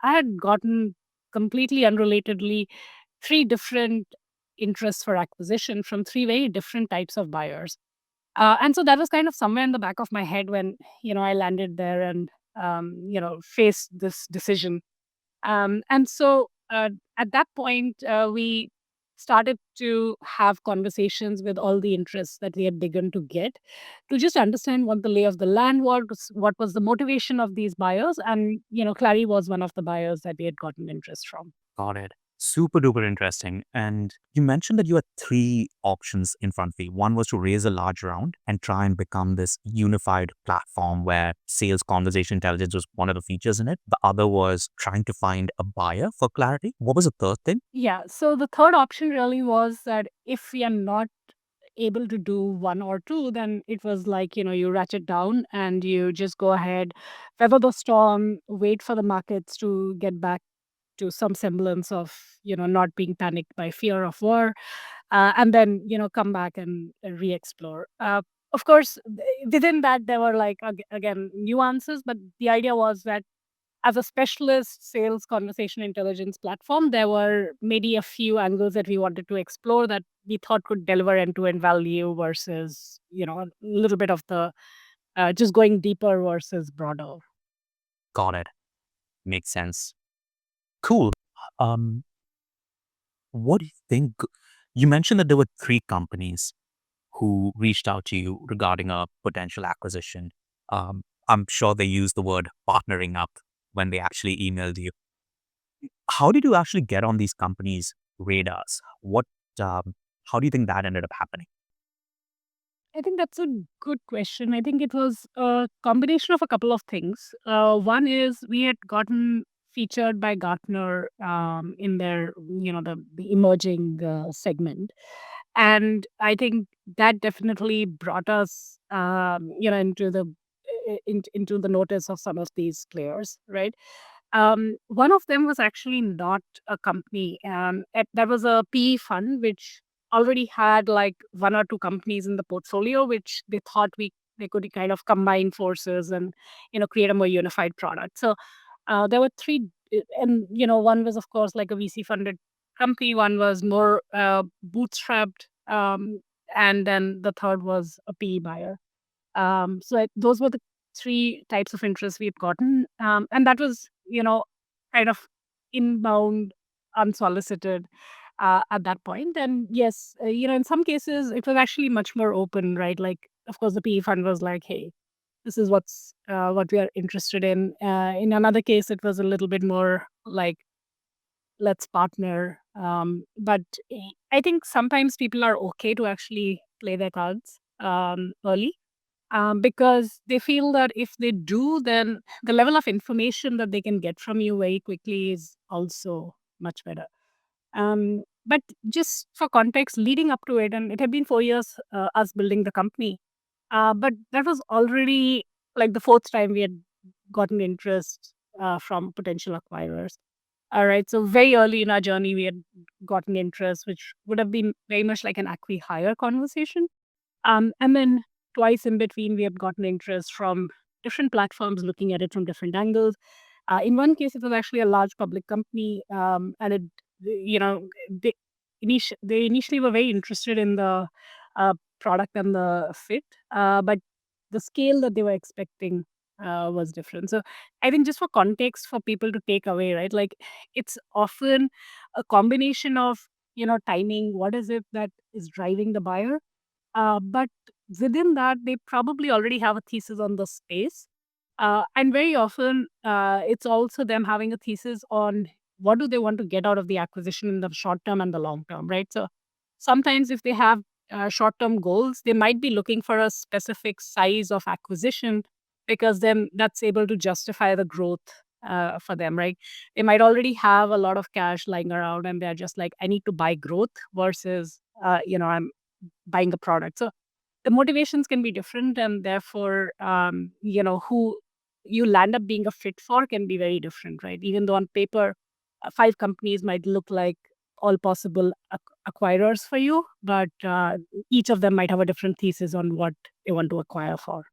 I had gotten completely unrelatedly three different interests for acquisition from three very different types of buyers. And so that was kind of somewhere in the back of my head when, I landed there and, faced this decision. And so at that point, we started to have conversations with all the interests that we had begun to get to just understand what the lay of the land was, what was the motivation of these buyers. And, Clary was one of the buyers that we had gotten interest from. Got it. Super duper interesting. And you mentioned that you had three options in front of you. One was to raise a large round and try and become this unified platform where sales conversation intelligence was one of the features in it. The other was trying to find a buyer for Clarity. What was the third thing? Yeah. So the third option really was that if we are not able to do one or two, then it was like, you ratchet down and you just go ahead, weather the storm, wait for the markets to get back to some semblance of, not being panicked by fear of war, and then, come back and re-explore. Of course, within that, there were like, again, nuances, but the idea was that as a specialist sales conversation intelligence platform, there were maybe a few angles that we wanted to explore that we thought could deliver end-to-end value versus, a little bit of the just going deeper versus broader. Got it. Makes sense. Cool. Um, what do you think? You mentioned that there were three companies who reached out to you regarding a potential acquisition. I'm sure they used the word partnering up when they actually emailed you. How did you actually get on these companies' radars? How do you think that ended up happening? I think that's a good question. I think it was a combination of a couple of things. One is we had gotten featured by Gartner in their, the emerging segment. And I think that definitely brought us, into the notice of some of these players, right? One of them was actually not a company. That was a PE fund, which already had like one or two companies in the portfolio, which they thought they could kind of combine forces and create a more unified product. So there were three, and one was of course like a VC funded company, one was more bootstrapped, and then the third was a PE buyer. Those were the three types of interest we've gotten. And that was, kind of inbound, unsolicited at that point. And yes, in some cases, it was actually much more open, right? Like, of course, the PE fund was like, hey, this is what we are interested in. In another case, it was a little bit more like, let's partner. But I think sometimes people are okay to actually play their cards early, because they feel that if they do, then the level of information that they can get from you very quickly is also much better. But just for context, leading up to it, and it had been 4 years us building the company, but that was already like the fourth time we had gotten interest from potential acquirers. All right, so very early in our journey, we had gotten interest, which would have been very much like an acqui-hire conversation. And then twice in between, we have gotten interest from different platforms looking at it from different angles. In one case, it was actually a large public company, and you know, they, they initially were very interested in the product and the fit, but the scale that they were expecting was different. So I think just for context for people to take away, right? Like it's often a combination of timing. What is it that is driving the buyer? But within that, they probably already have a thesis on the space. And very often, it's also them having a thesis on what do they want to get out of the acquisition in the short term and the long term, right? So sometimes if they have short term goals, they might be looking for a specific size of acquisition because then that's able to justify the growth for them, right? They might already have a lot of cash lying around and they're just like, I need to buy growth versus, I'm buying a product. So the motivations can be different, and therefore, who you land up being a fit for can be very different, right? Even though on paper, five companies might look like all possible acquirers for you, but each of them might have a different thesis on what they want to acquire for.